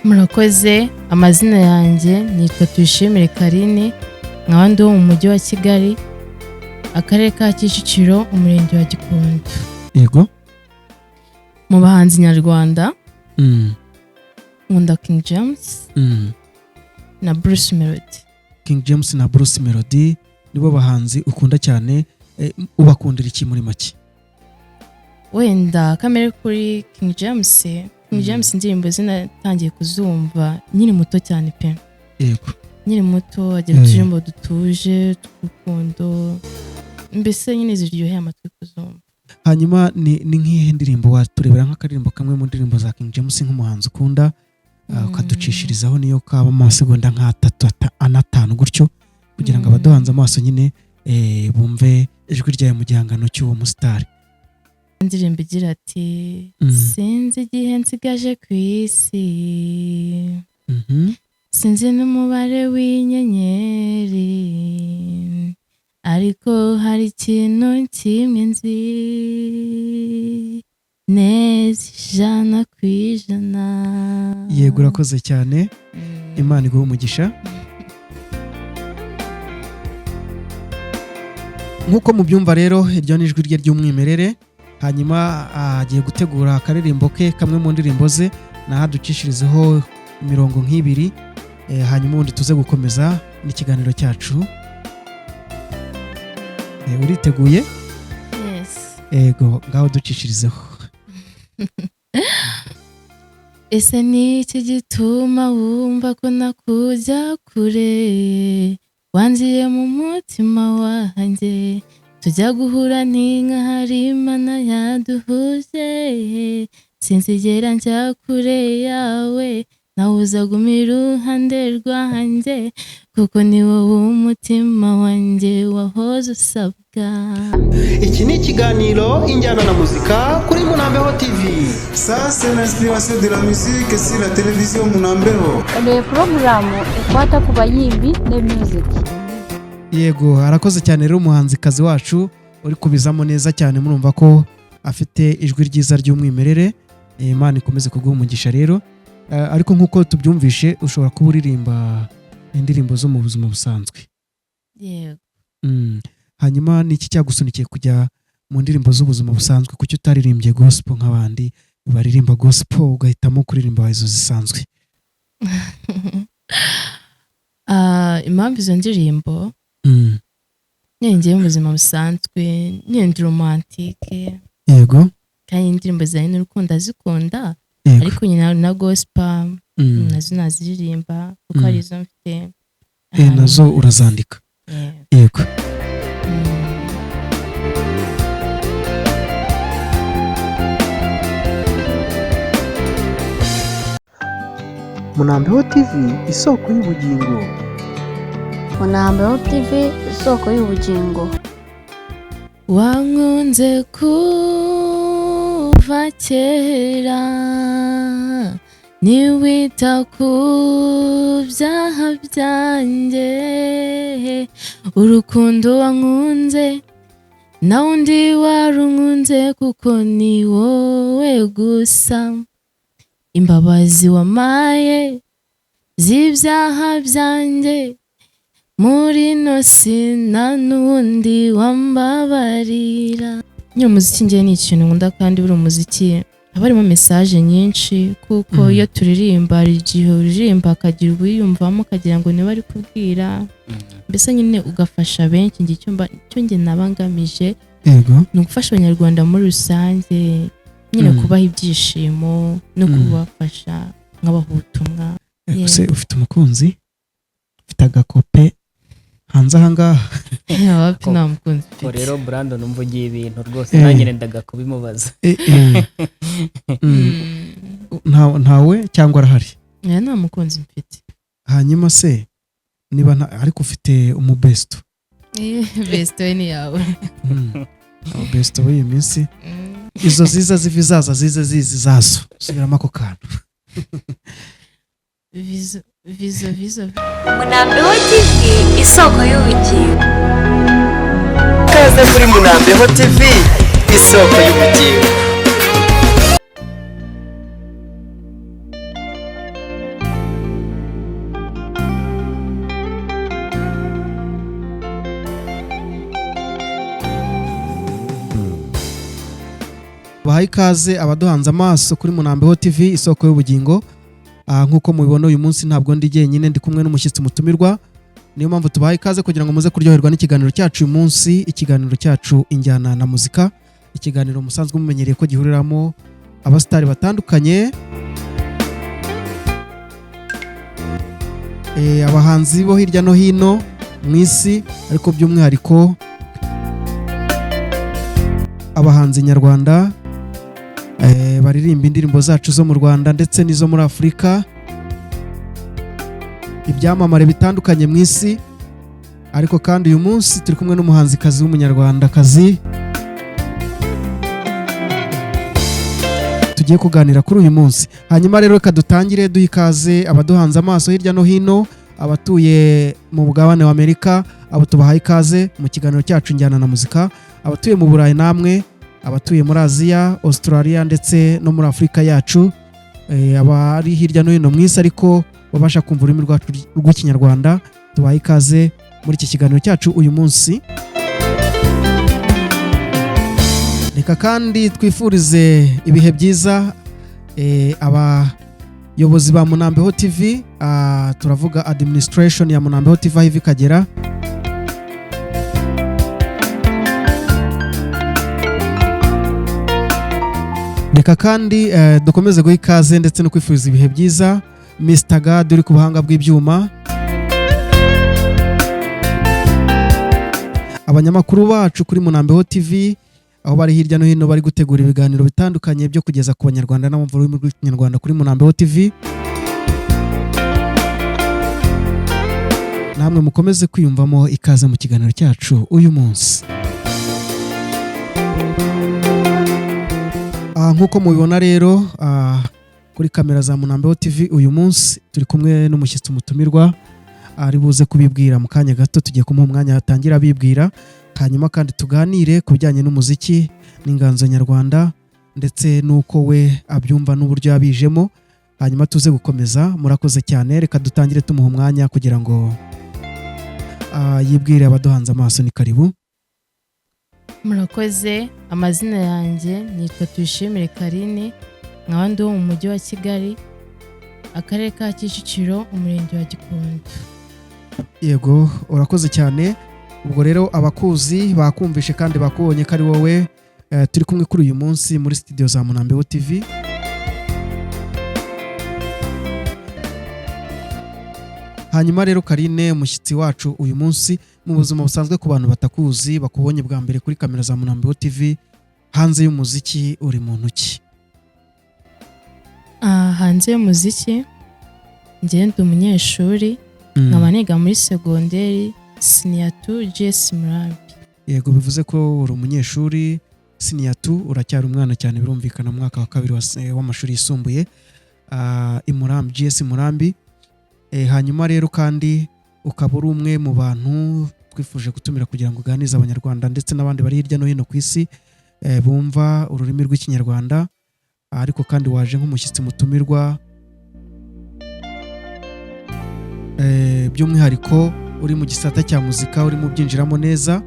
Murakoze, amazina yanjye nitwa Tuyishimire Karine, nkaba ndi wo mu mujyi wa Kigali, akarere ka Kicukiro, umurenge wa Gikondo. Yego. Mu bahanzi nyarwanda nkunda King James na Bruce Melody. King James na Bruce Melody nibo bahanzi ukunda cyane. Ubakundira iki muri make? Wenda kamere kuri King James. King James indirimbo zinatangiye kuzumva nyiri muto cyane pe. Yego. Nyiri muto agira utujimbo dutuje tw'urukundo, mbese nyine ziryoheye amatwi kuzumva. Hanyuma ni nk'ihe ndirimbo waturebera nk'akaririmbo kamwe mu ndirimbo za King James nk'umuhanzi ukunda, ukaducishirizaho niyo kaba amasegonda nk'atanu gutyo, kugira ngo abaduhanze amaso nyine bumve ijwi ryayo mu gihangano cy'uwo musitari. Indirimbo igira ati sinzi igihe nsigaje ku isi, sinzi n'umubare w'inyenyeri, ariko hari ikintu kimwe nzi neza 100%. Yego, urakoze cyane. Imana iguhe umugisha. Nk'uko mubyumva rero, iryo ni ijwi rye ry'umwimerere. Hanyuma agiye gutegura akaririmbo ke kamwe mu ndirimbo ze, nahaducishirizeho imirongo nk'ibiri, hanyuma ubundi tuze gukomeza n'ikiganiro cyacu. Uriteguye? Yes. Ego, ngaho ducishirizeho. Ese ni iki gituma wumva ko nakujya kure, wanziye mu mutima wanjye, tujya guhura n'inka hari Imana yaduhuje, sinzigera njya kure yawe, nawe uzaguma iruhande rwanjye, kuko ni wowe umutima wanjye wahoze usabwa. Iki ni ikiganiro Injyana na Muzika kuri Munambeho TV. Ça c'est l'inspiration de la musique sur la télévision Munambeho. Le programme Ekwata ku bayimbi ne music. Yego, arakoze cyane rero umuhanzikazi wacu uri kubizamo neza cyane, murumva ko afite ijwi ryiza ry'umwimerere. Imana ikomeze kuguha umugisha rero. Ariko nk'uko tubyumvishe, ushobora kuba uririmba indirimbo zo mu buzima busanzwe. Yego. Hanyuma ni iki cyagusunikiye kujya mu ndirimbo z'ubuzima busanzwe, kuki utaririmbye gospel nk'abandi baririmba gospel ugahitamo kuririmba izo zisanzwe? Impamvu izo ndirimbo ngiye mu buzima busanzwe, ndi romantike. Yego. Kandi indirimbo zawe n'urukundo azikunda, Yego. ariko nyina na gospel nazo naziririmba kuko hari izo mfite. Nazo urazandika. Yego. Munambeho TV, isoko y'ubugingo. Munambeho TV, isoko y'ubugingo. Wankunze kuva kera, niwita ku byaha byanjye, urukundo wankunze na undi warunkunze, kuko ni wowe gusa, imbabazi wamaye z'ibyaha byanjye, muri no sina n'undi wambabarira. Nyine umuziki ngiye ni ikintu nkunda, kandi buri umuziki haba harimo message nyinshi, kuko iyo turirimba hari igihe uririmba akagira uwiyumvamo akagira ngo niba ari kubwira, mbese nyine ugafasha benshi. Icyo njye nabangamije ni ugufasha abanyarwanda muri rusange, nyine kubaha ibyishimo no kubafasha nk'abaha ubutumwa. Ese ufite umukunzi? Ufite agakope hanze ahangaha? Wapi nta mukunzi ko rero Brandon umvugiye ibintu rwose nanjye nendaga kubimubaza. Ntawe cyangwa arahari? Nta mukunzi mfite. Hanyuma se niba ariko ufite umubesto? Besto we ni yawe. Besto w'iyi minsi izo ziza zivizaza zizi zazo, subiramo ako kantu. Vizo. Munambeho TV, isoko y'ubugingo. Kaze kuri Munambeho TV, isoko y'ubugingo. tubahaye ikaze abaduhanze amaso kuri Munambeho TV isoko y'ubugingo. Nkuko mubibona uyu munsi ntabwo ndi jyenyine, ndi kumwe n'umushyitsi mutumirwa. Niyo mpamvu tubahaye ikaze kugira ngo muze kuryoherwa n'ikiganiro cyacu uyu munsi, ikiganiro cyacu injyana na muzika, ikiganiro musanzwe mumenyereye ko gihuriramo abasitari batandukanye, abahanzi bo hirya no hino mu isi, ariko by'umwihariko abahanzi nyarwanda baririmba indirimbo zacu zo mu Rwanda ndetse n'izo muri Afurika, ibyamamare bitandukanye mu isi. Ariko kandi uyu munsi turi kumwe n'umuhanzikazi w'umunyarwandakazi tugiye kuganira kuri uyu munsi. Hanyuma rero reka dutangire duha ikaze abaduhanze amaso hirya no hino, abatuye mu mugabane wa Amerika, abo tubahaye ikaze mu kiganiro cyacu injyana na muzika, abatuye mu Burayi namwe, abatuye muri Aziya, Australia ndetse no muri Afurika yacu, abari hirya no hino mu isi ariko babasha kumva ururimi rwacu rw'ikinyarwanda, tubahaye ikaze muri iki kiganiro cyacu uyu munsi. Reka kandi twifurize ibihe byiza abayobozi ba Munambeho TV, turavuga administration ya Munambeho TV aho ikagera. Reka kandi dukomeze guha ikaze ndetse no kwifuriza ibihe byiza Mr. God uri ku buhanga bw'ibyuma, abanyamakuru bacu kuri Munambeho TV aho bari hirya no hino bari gutegura ibiganiro bitandukanye byo kugeza ku banyarwanda n'abumva ururimi rw'ikinyarwanda kuri Munambeho TV. Namwe mukomeze kwiyumvamo ikaze mu kiganiro cyacu uyu munsi. Nkuko mubibona rero kuri kamera za Munambeho TV uyu munsi turi kumwe n'umushyitsi mutumirwa, ari buze kubibwira mu kanya gato. Tugiye kumuha umwanya atangira abibwira, hanyuma kandi tuganire ku bijyanye n'umuziki n'inganzo nyarwanda ndetse n'uko we abyumva n'uburyo yabijemo, hanyuma tuze gukomeza. Murakoze cyane, reka dutangire tumuha umwanya kugira ngo yibwire abaduhanze amaso. Ni karibu. Murakoze. Amazina yanjye nitwa Tuyishimire Karine, nkaba ndi wo mu mujyi wa Kigali, akarere ka Kicukiro, umurenge wa Gikondo. Yego, urakoze cyane. Ubwo rero abakuzi bakumvishe kandi bakubonye ko ari wowe turi kumwe kuri uyu munsi muri studio za Munambeho TV. Hanyuma rero Karine, umushyitsi wacu uyu munsi, mu buzima busanzwe ku bantu batakuzi bakubonye bwa mbere kuri kamera za Munambeho TV, hanze y'umuziki uri muntu ki? Hanze y'umuziki njye ndi umunyeshuri, nkaba niga muri segonderi Senior 2 GS Murambi. Yego, bivuze ko uri umunyeshuri Senior 2, uracyari umwana cyane birumvikana, mu mwaka wa kabiri w'amashuri yisumbuye i Murambi, GS Murambi. Hanyuma rero kandi ukaba uri umwe mu bantu twifuje gutumira kugira ngo uganize abanyarwanda ndetse n'abandi bari hirya no hino ku isi bumva ururimi rw'ikinyarwanda, ariko kandi waje nk'umushyitsi mutumirwa, by'umwihariko uri mu gisata cya muzika, uri mu byinjiramo neza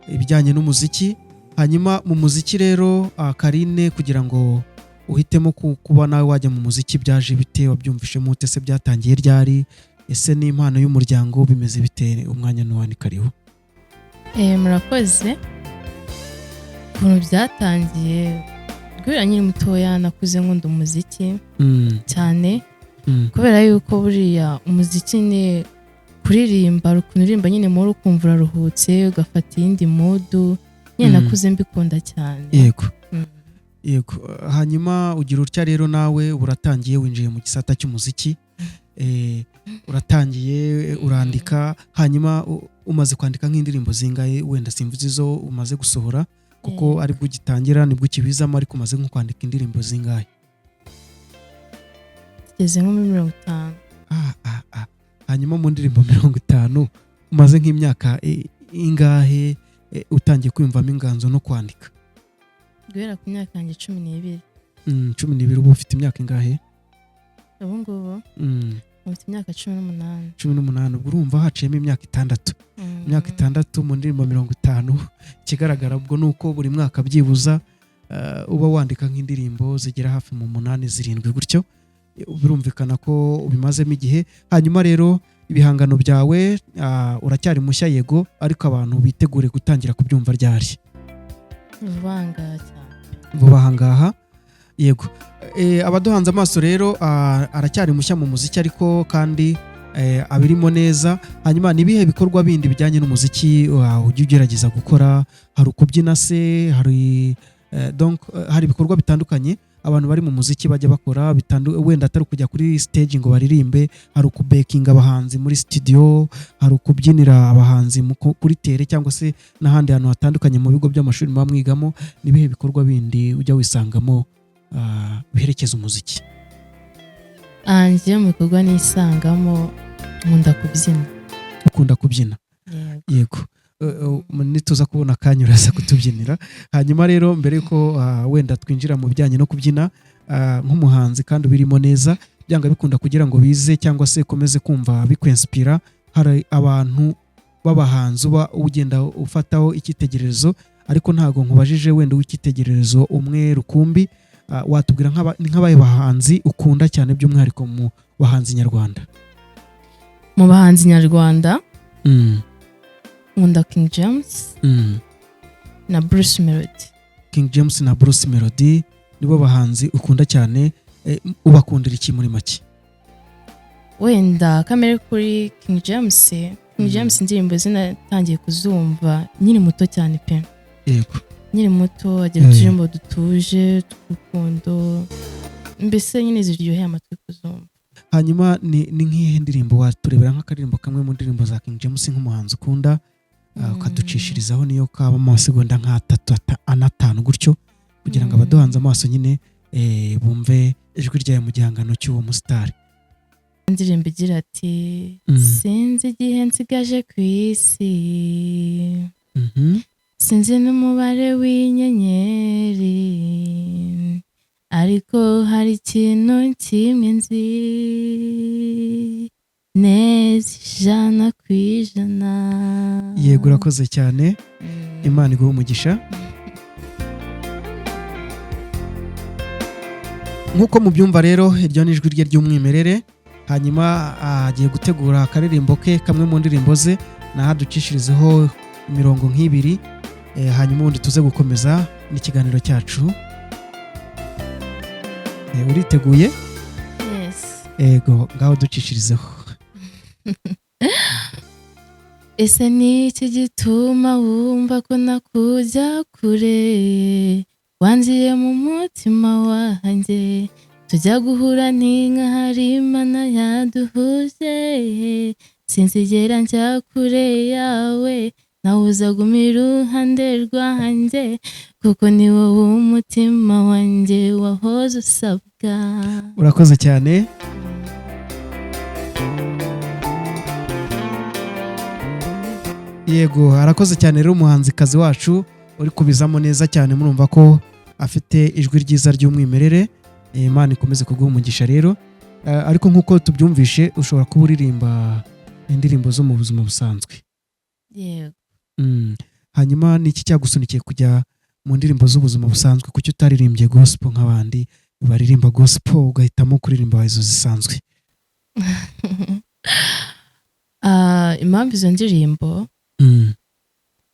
ibijyanye n'umuziki. Hanyuma mu muziki rero Karine, kugira ngo uhitemo kuba nawe wajya mu muziki byaje bite? Wabyumvishemo ute? Se byatangiye ryari? Ese ni impano y'umuryango? Bimeze bite? Umwanya n'uwani kariho. Murakoze. Ukuntu byatangiye, guhera nkiri mutoya nakuze nkunda umuziki cyane, kubera yuko buriya umuziki ni kuririmba, ukuntu uririmba nyine muri ukumva uraruhutse ugafata iyindi modu, nyine nakuze mbikunda cyane. Yego. Yego. Hanyuma ugira utya rero nawe uratangiye winjiye mu gisata cy'umuziki, uratangiye urandika. Hanyuma umaze kwandika nk'indirimbo zingahe? Wenda simvuze izo umaze gusohora kuko aribwo ugitangira, nibwo ukibizamo, ariko umaze nko kwandika indirimbo zingahe? Tugeze nko muri 50. Hanyuma mu ndirimbo 50 umaze nk'imyaka ingahe utangiye kwiyumvamo inganzo no kwandika? Guhera ku myaka yanjye 12. 12. Ubu ufite imyaka ingahe ubu ngubu? Mfite imyaka 18. 18. Ubwo urumva haciyemo imyaka 6. Imyaka 6 mu ndirimbo 50. Ikigaragara ubwo nuko buri mwaka byibuza uba wandika nk'indirimbo zigera hafi mu 8-7 gutyo, birumvikana ko ubimazemo igihe. Hanyuma rero ibihangano byawe uracyari mushya yego, ariko abantu bitegure gutangira kubyumva ryari? Vuba ahangaha yego. Abaduhanze amaso rero aracyari mushya mu muziki ariko kandi abirimo neza. Hanyuma nibihe bikorwa bindi bijyanye n'umuziki ujya ugerageza gukora? Hari ukubyina se, hari hari ibikorwa bitandukanye abantu bari mu muziki bajya bakora, wenda atari kujya kuri stage ngo baririmbe, hari ukubekinga abahanzi muri studio, hari ukubyinira abahanzi kuri tere cyangwa se n'ahandi hantu hatandukanye mu bigo by'amashuri muba mwigamo. Nibihe bikorwa bindi ujya wisangamo biherekeza umuziki? Anje mu bikorwa nisangamo nkunda kubyina. Ukunda kubyina? Yego. Nituza kubona akanya uraza kutubyinira. Hanyuma rero mbere ko wenda twinjira mu bijyanye no kubyina nk'umuhanzi kandi ubirimo neza, byanga bikunda kugira ngo bize cyangwa se komeze kumva bikwenspira, hari abantu b'abahanzi uba ugenda ufataho icyitegererezo, ariko ntago nkubajije wenda w'icyitegererezo umwe rukumbi, watubwira nk'abaye bahanzi ukunda cyane by'umwihariko mu bahanzi nyarwanda? Mu bahanzi nyarwanda nkunda King James na Bruce Melody. King James na Bruce Melody nibo bahanzi ukunda cyane. Ubakundira iki muri make? Wenda kamere kuri King James. King James indirimbo zinatangiye kuzumva nyiri muto cyane pe. Yego. Nyiri muto agira utujimbo dutuje tw'urukundo, mbese nyine ziryoheye amatwi kuzumva. Hanyuma ni nk'ihe ndirimbo waturebera nk'akaririmbo kamwe mu ndirimbo za King James nk'umuhanzi ukunda, ukaducishirizaho niyo kaba amasegonda nk'3-5 gutyo, kugira ngo abaduhanze amaso nyine bumve ijwi ryawe mu gihangano cy'uwo musitari? Indirimbo igira ati sinzi igihe nsigaje ku isi, sinzi n'umubare w'inyenyeri, ariko hari ikintu kimwe nzi neza 100%. Yego, urakoze cyane. Imana iguhe umugisha. Nk'uko mubyumva rero, iryo ni ijwi rye ry'umwimerere. Hanyuma agiye gutegura akaririmbo ke kamwe mu ndirimbo ze, nahaducishirizeho imirongo nk'ibiri, hanyuma ubundi tuze gukomeza n'ikiganiro cyacu. Uriteguye? Yes. Ego, ngaho ducishirizeho. Ese ni iki gituma wumva ko nakujya kure, wanziye mu mutima wanjye, tujya guhura n'inka hari Imana yaduhuje, sinzigera njya kure yawe, nawe uzaguma iruhande rwanjye, kuko ni wowe umutima wanjye wahoze usabwa. Urakoze cyane. Yego, arakoze cyane rero umuhanzikazi wacu uri kubizamo neza cyane, murumva ko afite ijwi ryiza ry'umwimerere. Imana ikomeze kuguha umugisha rero. Ariko nk'uko tubyumvishe ushobora kuba uririmba indirimbo zo mu buzima busanzwe. Yego. Hanyuma ni iki cyagusunikiye kujya mu ndirimbo z'ubuzima busanzwe? Kuki utaririmbye gospel nk'abandi baririmba gospel ugahitamo kuririmba izo zisanzwe? Impamvu izo ndirimbo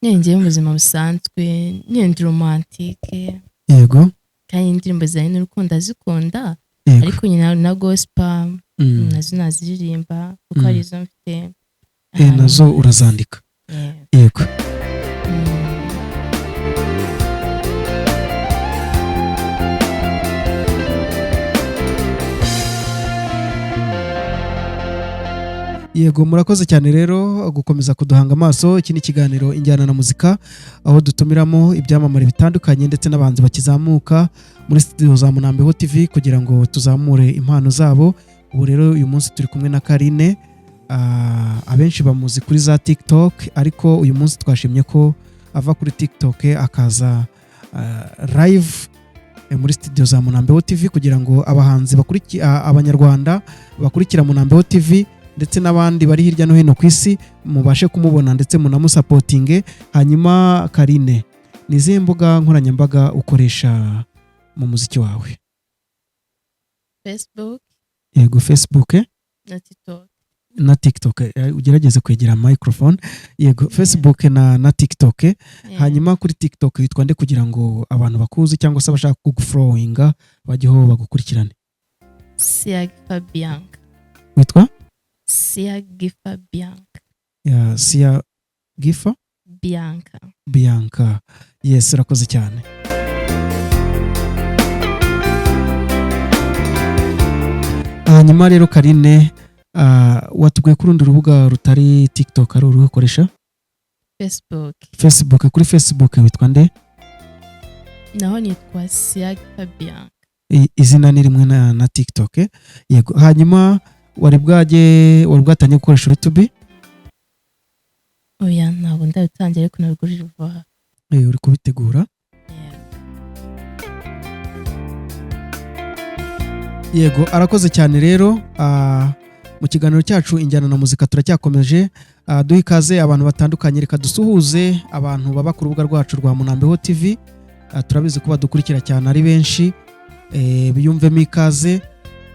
ngiye mu buzima busanzwe ndi romantike. Yego. Kandi indirimbo zawe n'urukundo azikunda, Yego. ariko nyina na gospel nazo naziririmba kuko hari izo mfite. Nazo urazandika? Yego. Yego, murakoze cyane rero gukomeza kuduhanga amaso. Iki ni ikiganiro Injyana na Muzika, aho dutumiramo ibyamamare bitandukanye ndetse n'abanzi bakizamuka muri studio za Munambeho TV kugira ngo tuzamure impano zabo. Ubu rero uyu munsi turi kumwe na Karine, abenshi bamuzi kuri za TikTok, ariko uyu munsi twashimye ko ava kuri TikTok akaza live muri studio za Munambeho TV kugira ngo abahanzi abanyarwanda bakurikira Munambeho TV ndetse n'abandi bari hirya no hino ku isi mubashe kumubona ndetse munamusapotinge. Hanyuma Karine, ni izihe mbuga nkoranyambaga ukoresha mu muziki wawe? Facebook Yego, Facebook na TikTok. na TikTok. Ugerageze kwegera microphone. Yego, Facebook na TikTok. Hanyuma kuri TikTok witwa nde kugira ngo abantu bakuzi cyangwa se abashaka kugufollowinga bajyeho bagukurikirane? Siagifa Bianca. Witwa Siagifa Bianca. ya Siagifa Bianca. Yes, urakoze cyane. Hanyuma rero Karine, watubwiye ku rundi rubuga rutari TikTok ari uruhe ukoresha? Facebook. Kuri Facebook witwa nde? Naho nitwa Siagifa Bianca. Izina ni rimwe na TikTok. Yego, hanyuma wari bwatangiye gukoresha YouTube? Oya, ntabwo ndabitangira ariko nabigurira vuba. Uri kubitegura? Yego, arakoze cyane rero. Mu kiganiro cyacu injyana na muzika turacyakomeje. Duha ikaze abantu batandukanye, reka dusuhuze abantu baba ku rubuga rwacu rwa Munambeho TV. Turabizi ko badukurikira cyane ari benshi, biyumvemo ikaze.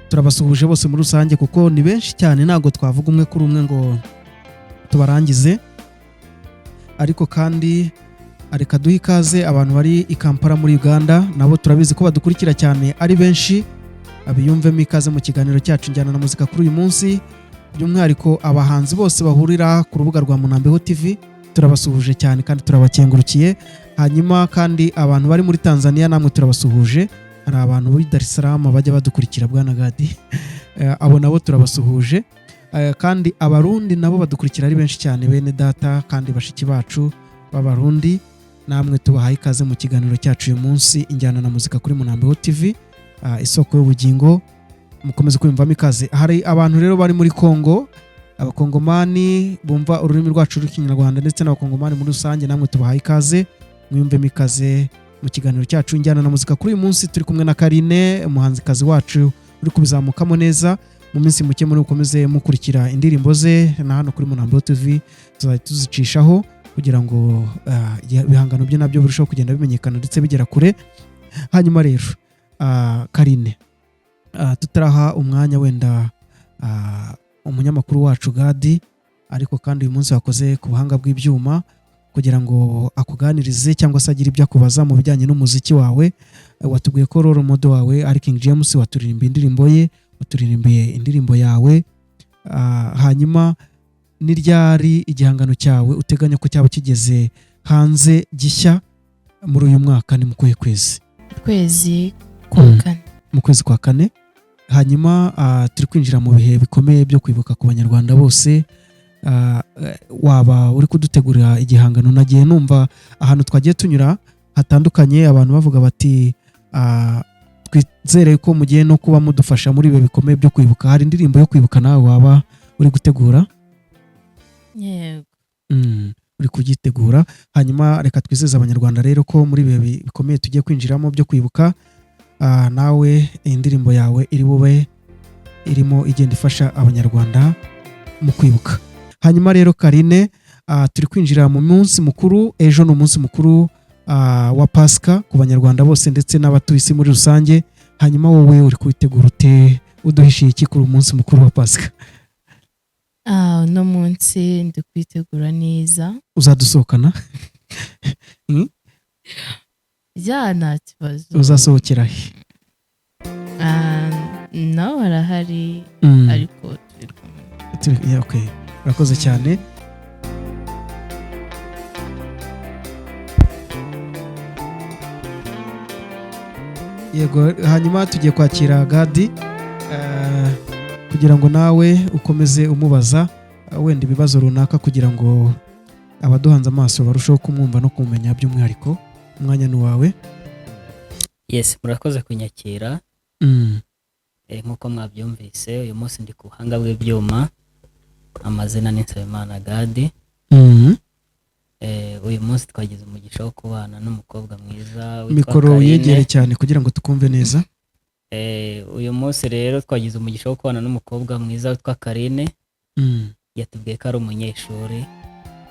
Turabasuhuje bose muri rusange kuko ni benshi cyane, ntabwo twavuga umwe kuri umwe ngo tubarangize. Ariko kandi reka duha ikaze abantu bari i Kampala muri Uganda, nabo turabizi ko badukurikira cyane ari benshi, biyumvemo ikaze mu kiganiro cyacu injyana na muzika kuri uyu munsi. By'umwihariko abahanzi bose bahurira ku rubuga rwa Munambeho TV turabasuhuje cyane kandi turabakengurukiye. Hanyuma kandi abantu bari muri Tanzania namwe turabasuhuje. Hari abantu b'i Dar es Salaam bajya badukurikira bwana Gadi, abo nabo turabasuhuje. Kandi abarundi nabo badukurikira ari benshi cyane, bene data kandi bashiki bacu b'abarundi, namwe tubahaye ikaze mu kiganiro cyacu uyu munsi injyana na muzika kuri Munambeho TV, isoko y'ubugingo. Mukomeze kwiyumvamo ikaze. Hari abantu rero bari muri Kongo, abakongomani bumva ururimi rwacu rw'ikinyarwanda ndetse n'abakongomani muri rusange, namwe tubahaye ikaze, mwiyumvemo ikaze mu kiganiro cyacu injyana na muzika kuri uyu munsi. Turi kumwe na Karine, umuhanzikazi wacu uri kubizamukamo neza. Mu minsi muke muri ukomeze mukurikira indirimbo ze na hano kuri Munambeho TV, tuzajya tuzicishaho kugira ngo ibihangano bye nabyo birusheho kugenda bimenyekana ndetse bigera kure. Hanyuma rero Karine, tutaraha umwanya wenda umunyamakuru wacu Gadi, ariko kandi uyu munsi wakoze ku buhanga bw'ibyuma kugira ngo akuganirize cyangwa se agire ibyo akubaza mu bijyanye n'umuziki wawe. Watubwiye ko role model wawe ari King James, waturirimbiye indirimbo ye, waturirimbiye indirimbo yawe. Hanyuma ni ryari igihangano cyawe uteganya ko cyaba kigeze hanze gishya muri uyu mwaka? Ni mu kwezi mu kwezi kwa kane. Hanyuma turi kwinjira mu bihe bikomeye byo kwibuka ku banyarwanda bose. Waba uri kudutegurira igihangano? Nagiye numva ahantu twagiye tunyura hatandukanye abantu bavuga bati twizere ko mugiye no kuba mudufasha muri ibi bikomeye byo kwibuka. Hari indirimbo yo kwibuka nawe waba uri gutegura? Yego. Uri kugitegura. Hanyuma reka twizeze abanyarwanda rero ko muri ibi bikomeye tugiye kwinjiramo byo kwibuka, nawe indirimbo yawe iri bube irimo igenda ifasha abanyarwanda mu kwibuka. Hanyuma rero Karine, turi kwinjira mu munsi mukuru. Ejo ni umunsi mukuru wa Pasika ku banyarwanda bose ndetse n'abatuye isi muri rusange. Hanyuma wowe uri kwitegura ute? Uduhishiye iki kuri umunsi mukuru wa Pasika? No munsi ndi kwitegura neza. Uzadusohokana? Nta kibazo. Uzasohokera he? Nawe harahari ariko okay. Urakoze cyane. Yego, hanyuma tugiye kwakira Gadi kugira ngo nawe ukomeze umubaza wenda ibibazo runaka kugira ngo abaduhanze amaso barusheho kumwumva no kumenya by'umwihariko. Umwanya ni wawe. Yes, murakoze kunyakira. Nkuko mwabyumvise uyu munsi ndi ku buhanga bw'ibyuma. Amazina ni Nsabimana Gadi. Uyu munsi twagize umugisha wo kubana n'umukobwa mwiza witwa Mikoro yegere cyane kugira ngo tukumve neza. Uyu munsi rero twagize umugisha wo kubana n'umukobwa mwiza witwa Karine. Yatubwiye ko ari umunyeshuri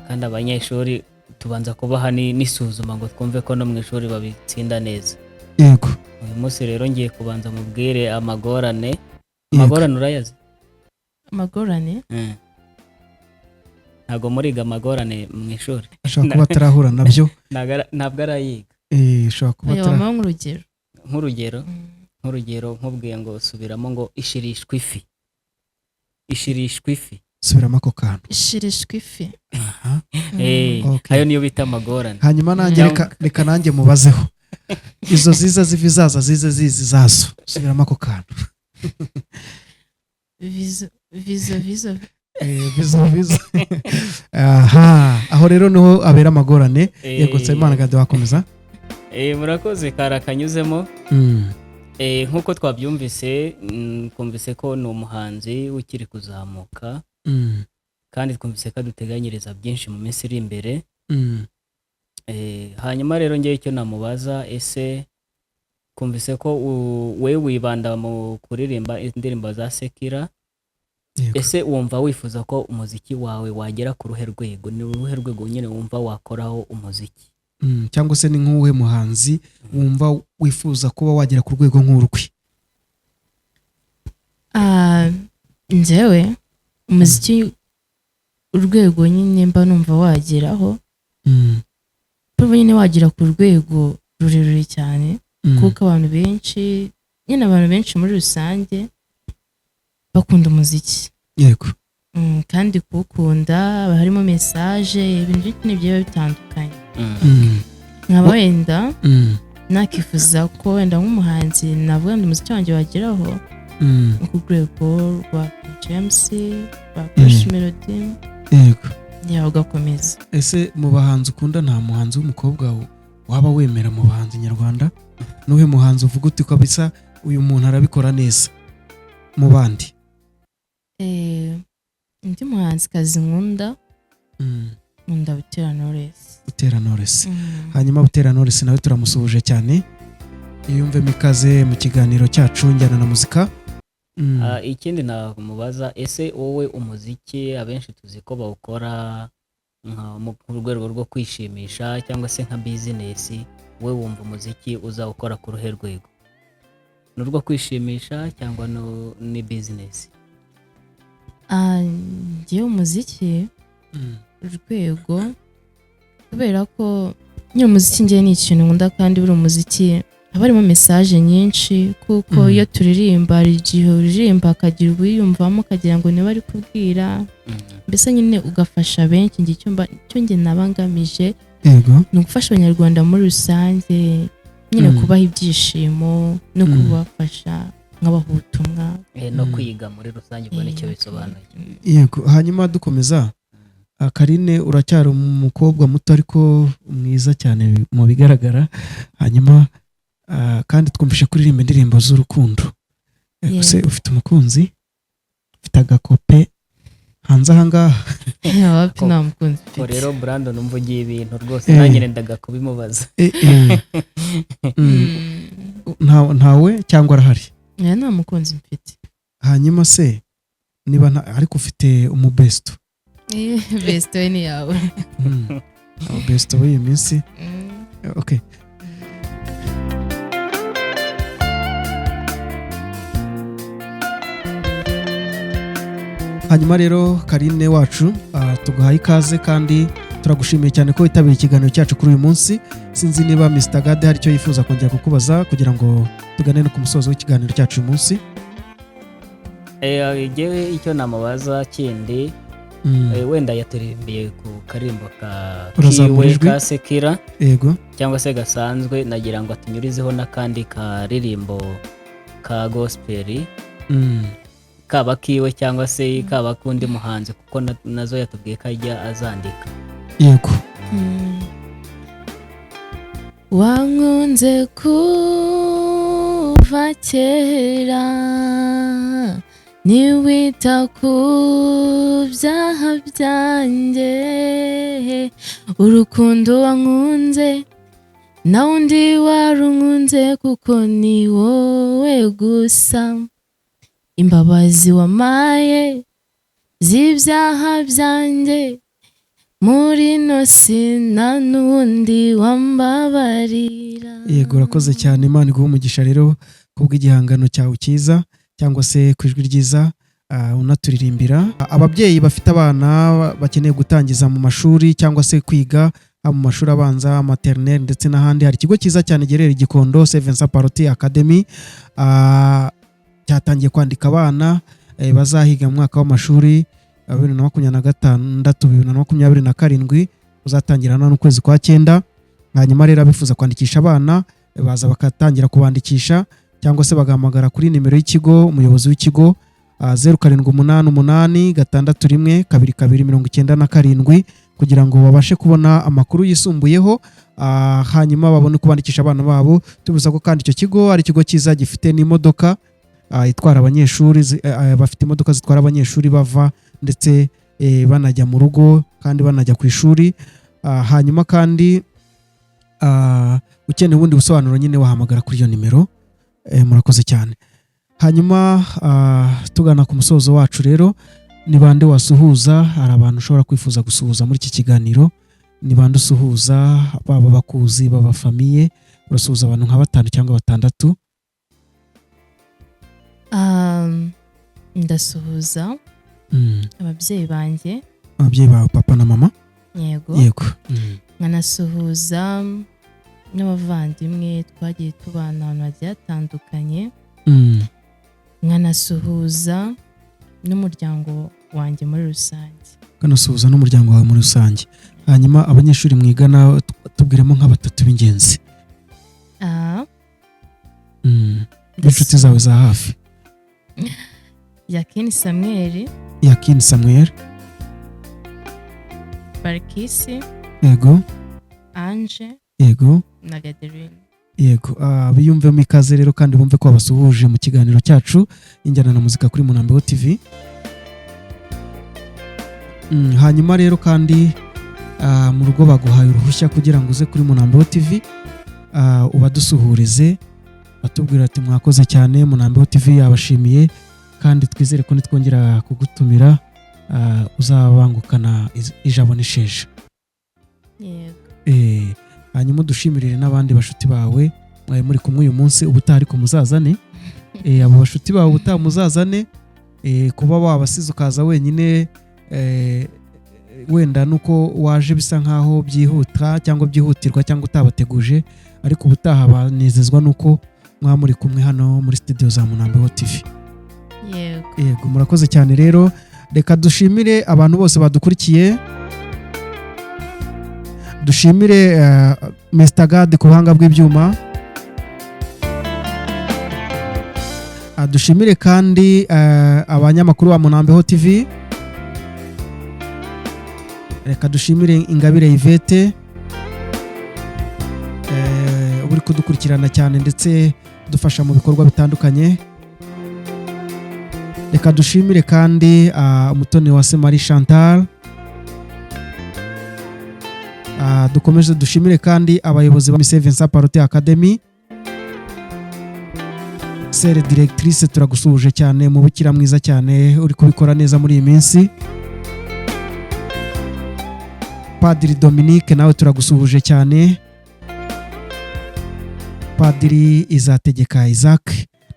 kandi abanyeshuri tubanza kubaha n'isuzuma ngo twumve ko no mu ishuri babitsinda neza. Yego. Uyu munsi rero ngiye kubanza mubwire amagorane. Yego. Amagorane urayazi? Amagorane? Ntago muriga amagorane mu ishuri. Ashobora kuba atarahura nabyo. Ntabwo arayiga. Ashobora kuba atarahura. Nk'urugero nkubwiye ngo subiramo ngo ishirishwa ifi. Ishirishwa ifi. Subiramo ako kantu. Ishirishwa ifi. Aha. Ayo niyo bita amagorane. Hanyuma nanjye reka nanjye mubazeho. Izo ziza zivizaza zize zizi zazo. Subiramo ako kantu. Vizo. Vizo. Aha, aho rero niho abera amagorane. Yego Nsabimana Gade wakomeza. Murakoze karakanyuzemo. Nkuko twabyumvise, twumvise ko ni umuhanzi ukiri kuzamuka. Kandi twumvise ko aduteganyiriza byinshi mu minsi iri imbere. Hanyuma rero ngiye icyo namubaza, ese twumvise ko we wibanda mu kuririmba indirimbo za Sekira. Ese wumva wifuza ko umuziki wawe wagera ku ruhe rwego? Ni uruhe rwego nyine wumva wakoraho umuziki? Cyangwa se ni nk'uwe muhanzi wumva wifuza kuba wagera ku rwego nk'urwe? Njyewe umuziki urwego nyine mba numva wageraho, nyine wagera ku rwego rurerure cyane, kuko abantu benshi muri rusange bakunda umuziki. Yego. Kandi kuwukunda harimo message, ibintu bigiye bitandukanye. Nkaba wenda nakifuza ko wenda nk'umuhanzi navuga ngo umuziki wanjye wageraho ku rwego rwa James, rwa Bruce Melody. Yego. Yaho gakomeza. Ese mu bahanzi ukunda nta muhanzi w'umukobwa waba wemera mu bahanzi nyarwanda? Nuhe muhanzi uvuga uti kabisa uyu muntu arabikora neza mu bandi? Ndi muhanzi kazi nkunda Butera Knowless. Butera Knowless. Hanyuma Butera Knowless nawe turamusuhuje cyane, yiyumvemo ikaze mu kiganiro cyacu njyana na muzika. Ikindi namubaza, ese wowe umuziki abenshi tuzi ko bawukora mu rwego rwo kwishimisha cyangwa se nka business, we wumva umuziki uzawukora ku ruhe rwego? Ni urwo kwishimisha cyangwa ni business? Ngiye umuziki urwego, kubera ko nyine umuziki ngiye ni ikintu nkunda, kandi buri umuziki haba harimo message nyinshi, kuko iyo turirimba hari igihe uririmba akagira uwiyumvamo akagira ngo niba ari kubwira, mbese nyine ugafasha benshi. Icyo njye nabangamije ni ugufasha abanyarwanda muri rusange, nyine kubaha ibyishimo no kubafasha nk'abahutumwa no kwiga muri rusange, ubwo nicyo bisobanuye. Yego. Hanyuma dukomeza, Karine uracyari umukobwa muto ariko mwiza cyane mu bigaragara. Hanyuma kandi twumvishe kuririmba indirimbo z'urukundo. Ese ufite umukunzi? Ufite agakope hanze aha ngaha? Wapi nta mukunzi mfite. Rero Brandon umvugiye ibintu rwose nanjye nendaga kubimubaza. Ntawe cyangwa arahari? Nta mukunzi mfite. Hanyuma se niba ariko ufite umubesto? Besto we ni yawe. Besto w'iyi minsi. Okay. Hanyuma rero Karine wacu, tuguhaye ikaze kandi turagushimiye cyane ko witabiriye ikiganiro cyacu kuri uyu munsi. Sinzi niba Mr. Gade hari icyo yifuza kongera kukubaza kugira ngo tugane no ku musozo w'ikiganiro cyacu uyu munsi. Yewe icyo namubaza kindi, wenda yaturimbiye ku karimbo ka Sekira. Yego. Cyangwa se gasanzwe, nagira ngo atunyurizeho n'akandi karirimbo ka gospel, kaba kiwe cyangwa se kaba kundi muhanzi, kuko nazo yatubwiye ko ajya azandika. Yego. Wankunze kuva kera, niwita ku byaha byanjye, urukundo wankunze na undi warunkunze, kuko ni wowe gusa, imbabazi wamaye z'ibyaha byanjye, muri nosi nta n'undi wambabarira. Yego urakoze cyane, Imana iguhe umugisha rero kubw'igihangano cyawe cyiza cyangwa se ku ijwi ryiza unaturirimbira. Ababyeyi bafite abana bakeneye gutangiza mu mashuri cyangwa se kwiga mu mashuri abanza, maternelle ndetse n'ahandi, hari ikigo cyiza cyane giherereye i Gikondo, Seven Saparoti Academy, cyatangiye kwandika abana bazahiga mu mwaka w'amashuri 2026-2027 uzatangirana n'ukwezi kwa 9. Hanyuma rero abifuza kwandikisha abana baza bakatangira kubandikisha cyangwa se bagahamagara kuri nimero y'ikigo, umuyobozi w'ikigo 0788612297 kugira ngo babashe kubona amakuru yisumbuyeho, hanyuma babone kubandikisha abana babo. Tubibuza ko kandi icyo kigo ari ikigo cyiza gifite n'imodoka itwara abanyeshuri, bafite imodoka zitwara abanyeshuri bava ndetse banajya mu rugo kandi banajya ku ishuri. Hanyuma kandi ukeneye ubundi busobanuro nyine wahamagara kuri iyo nimero. Murakoze cyane. Hanyuma tugana ku musozo wacu rero, ni bande wasuhuza? Hari abantu ushobora kwifuza gusuhuza muri iki kiganiro, ni bande usuhuza? Baba bakuzi, baba famiye, urasuhuza abantu nka 5 cyangwa 6? Ndasuhuza ababyeyi banjye, ababyeyi bawe, papa na mama. Yego. Nkanasuhuza n'abavandimwe twagiye tubana ahantu hagiye hatandukanye. Nkanasuhuza n'umuryango wanjye muri rusange. Kanasuhuza n'umuryango wawe muri rusange. Hanyuma abanyeshuri mwigana tubwiremo nka 3 b'ingenzi. Inshuti zawe za hafi. Yakini Samuel, Barkisi, yego, Ange, yego, na Gaderine. Yego, biyumvemo ikaze rero kandi bumve ko basuhuje mu kiganiro cyacu Injyana na Muzika kuri Munambeho TV. Hanyuma rero kandi mu rugo baguhaye uruhushya kugira ngo uze kuri Munambeho TV, ubadusuhurize batubwira ati mwakoze cyane, Munambeho TV yabashimiye kandi twizere ko nitwongera kugutumira uzabangukana ijabo n'isheja. Yego. Hanyuma dushimirire n'abandi bashuti bawe mwaye muri kumwe uyu munsi, ubutaha ariko muzazane abo bashuti bawe, ubutaha muzazane. Kuba wabasize ukaza wenyine wenda nuko waje bisa nkaho byihuta cyangwa byihutirwa cyangwa utabateguje, ariko ubutaha banezezwa nuko mwamuri kumwe hano muri studio za Munambeho TV. Yego, murakoze cyane rero. Reka dushimire abantu bose badukurikiye, dushimire Mr. God ku buhanga bw'ibyuma, dushimire kandi abanyamakuru ba Munambeho TV. Reka dushimire Ingabire Yvette uri kudukurikirana cyane ndetse dufasha mu bikorwa bitandukanye. Reka dushimire kandi umutoni wa Marie Chantal. Dukomeze dushimire kandi abayobozi ba Seven Saparoti Academy. Sere directrice, turagusuhuje cyane, mu bukira mwiza cyane, uri kubikora neza muri iyi minsi. Padiri Dominique nawe turagusuhuje cyane. Padiri Izategeka Isaac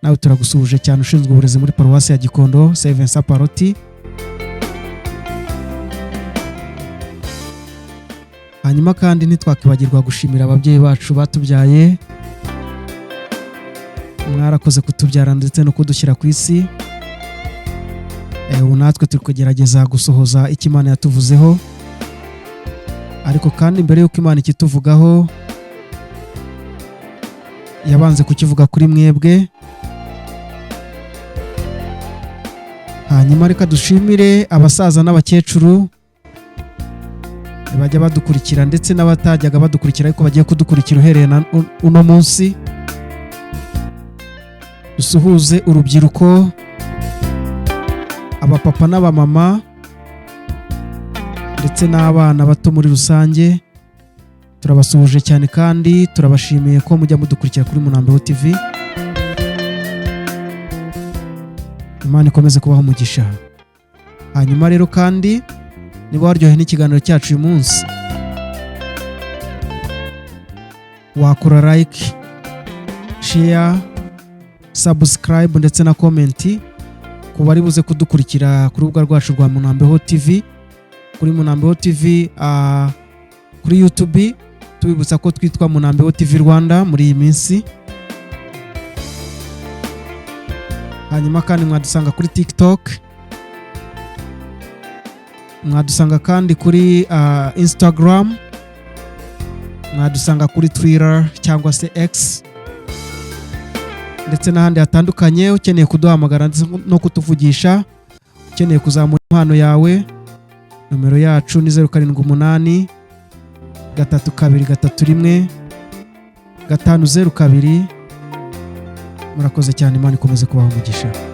nawe turagusuhuje cyane, ushinzwe uburezi muri paruwasi ya Gikondo, Seven Saparoti. Hanyuma kandi ntitwakwibagirwa gushimira ababyeyi bacu batubyaye, mwarakoze kutubyara ndetse no kudushyira ku isi. Natwe turi kugerageza gusohoza icyo Imana yatuvuzeho, ariko kandi mbere y'uko Imana ikituvugaho yabanze kukivuga kuri mwebwe. Hanyuma reka dushimire abasaza n'abakecuru bajya badukurikira ndetse n'abatajyaga badukurikira ariko bagiye kudukurikira uhereye uno munsi. Dusuhuze urubyiruko, abapapa n'abamama ndetse n'abana bato muri rusange. Turabasuhuje cyane kandi turabashimiye ko mujya mudukurikira kuri Munambeho TV. Imana ikomeze kubaho umugisha. Hanyuma rero kandi niba waryohewe n'ikiganiro cyacu uyu munsi wakora like, share, subscribe ndetse na comment ku bari buze kudukurikira ku rubuga rwacu rwa Munambeho TV. Kuri Munambeho TV kuri YouTube tubibutsa ko twitwa Munambeho TV Rwanda muri iyi minsi. Hanyuma kandi mwadusanga kuri TikTok, mwadusanga kandi kuri Instagram, mwadusanga kuri Twitter cyangwa se X ndetse n'ahandi hatandukanye. Ukeneye kuduhamagara no kutuvugisha, ukeneye kuzamura impano yawe, nomero yacu ni 078 323 502. Murakoze cyane, Imana ikomeze kubaha umugisha.